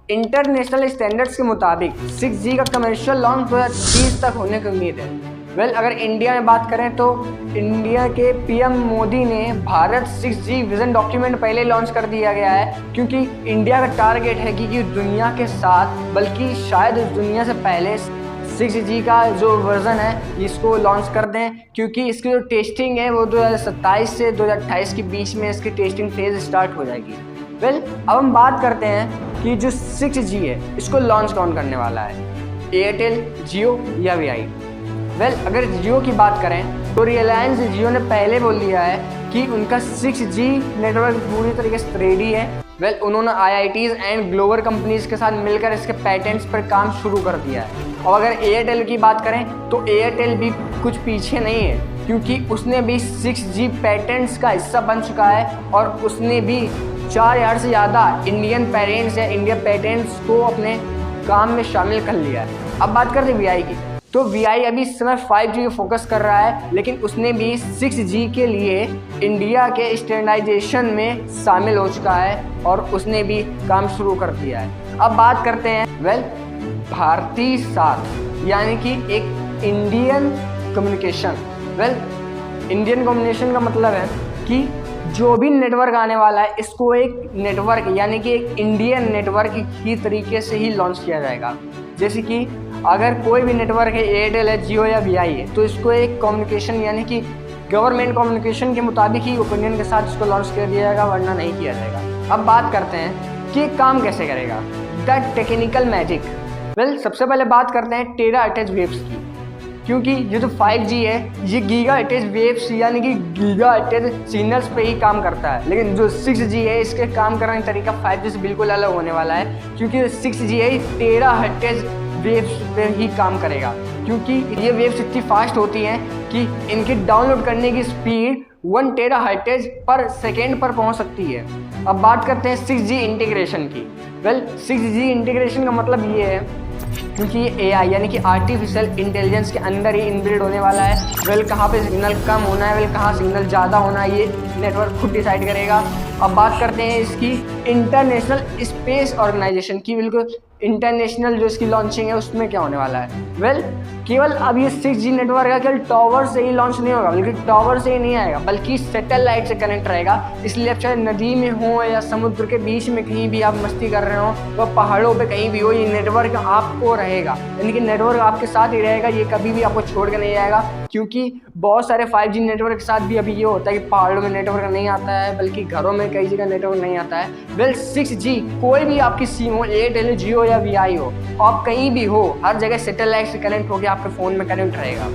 International standards के मुताबिक 6G का कमर्शियल लॉन्च 2030 तक होने की उम्मीद है। अगर इंडिया में बात करें तो इंडिया के पीएम मोदी ने भारत 6G विजन डॉक्यूमेंट पहले लॉन्च कर दिया गया है, क्योंकि इंडिया का टारगेट है कि दुनिया के साथ, बल्कि शायद दुनिया से पहले 6G का जो वर्जन है इसको लॉन्च कर दें, क्योंकि इसकी जो टेस्टिंग है वो 2027 से 2028 के बीच में इसकी टेस्टिंग फेज स्टार्ट हो जाएगी। अब हम बात करते हैं कि जो 6G है इसको लॉन्च कौन करने वाला है, एयरटेल, जियो या वी। अगर जियो की बात करें तो रिलायंस जियो ने पहले बोल दिया है कि उनका 6G नेटवर्क पूरी तरीके से रेडी है। उन्होंने IITs एंड ग्लोबल कंपनीज के साथ मिलकर इसके पैटेंट्स पर काम शुरू कर दिया है। और अगर एयरटेल की बात करें तो एयरटेल भी कुछ पीछे नहीं है, क्योंकि उसने भी 6G पैटेंट्स का हिस्सा बन चुका है और उसने भी 4000 से ज़्यादा इंडियन पेरेंट्स या इंडिया पेटेंट्स को अपने काम में शामिल कर लिया है। अब बात करते हैं वी की, तो वी अभी इस समय 5G पे फोकस कर रहा है, लेकिन उसने भी 6G के लिए इंडिया के स्टैंडर्डाइजेशन में शामिल हो चुका है और उसने भी काम शुरू कर दिया है। अब बात करते हैं भारती साथ, यानी कि एक इंडियन कम्युनिकेशन। इंडियन कम्युनिकेशन का मतलब है कि जो भी नेटवर्क आने वाला है इसको एक नेटवर्क यानी कि एक इंडियन नेटवर्क ही तरीके से ही लॉन्च किया जाएगा। जैसे कि अगर कोई भी नेटवर्क है, एयरटेल है, जियो या वी है, तो इसको एक कम्युनिकेशन यानी कि गवर्नमेंट कम्युनिकेशन के मुताबिक ही ओपिनियन के साथ इसको लॉन्च किया जाएगा, वरना नहीं किया जाएगा। अब बात करते हैं कि काम कैसे करेगा, द टेक्निकल मैजिक। सबसे पहले बात करते हैं टेरा अटैच वेव्स की, क्योंकि ये जो 5G है ये गीगा अटैच वेव्स यानी कि गीगा अटैच सिग्नल्स पे ही काम करता है, लेकिन जो 6G है इसके काम करने का तरीका 5G से बिल्कुल अलग होने वाला है, क्योंकि 6G है टेरा अटैच वेव्स पे ही काम करेगा, क्योंकि ये वेव्स इतनी फास्ट होती हैं कि इनकी डाउनलोड करने की स्पीड 1 टेराहर्ट्ज़ पर सेकेंड पर पहुंच सकती है। अब बात करते हैं 6G इंटीग्रेशन की। 6G इंटीग्रेशन का मतलब ये है क्योंकि ये AI यानी कि आर्टिफिशियल इंटेलिजेंस के अंदर ही इनबिल्ड होने वाला है। कहाँ पे सिग्नल कम होना है, कहाँ सिग्नल ज़्यादा होना है, ये नेटवर्क खुद डिसाइड करेगा। अब बात करते हैं इसकी इंटरनेशनल स्पेस ऑर्गेनाइजेशन की। बिल्कुल इंटरनेशनल जो इसकी लॉन्चिंग है उसमें क्या होने वाला है, केवल अब ये 6G नेटवर्क है केवल टावर से ही लॉन्च नहीं होगा, बल्कि टावर से ही नहीं आएगा, बल्कि सैटेलाइट से कनेक्ट रहेगा। इसलिए अब चाहे नदी में हो या समुद्र के बीच में कहीं भी आप मस्ती कर रहे हो, तो पहाड़ों पे कहीं भी हो, ये नेटवर्क आपको रहेगा, यानी कि नेटवर्क आपके साथ ही रहेगा, ये कभी भी आपको छोड़ के नहीं आएगा। क्योंकि बहुत सारे 5G नेटवर्क के साथ भी अभी ये होता है कि पहाड़ों में नेटवर्क नहीं आता है, बल्कि घरों में कई जगह नेटवर्क नहीं आता है। 6G कोई भी आपकी सिम हो, एयरटेल, जियो या वी हो, आप कहीं भी हो, हर जगह सैटेलाइट से कनेक्ट होकर आपके फ़ोन में कनेक्ट रहेगा।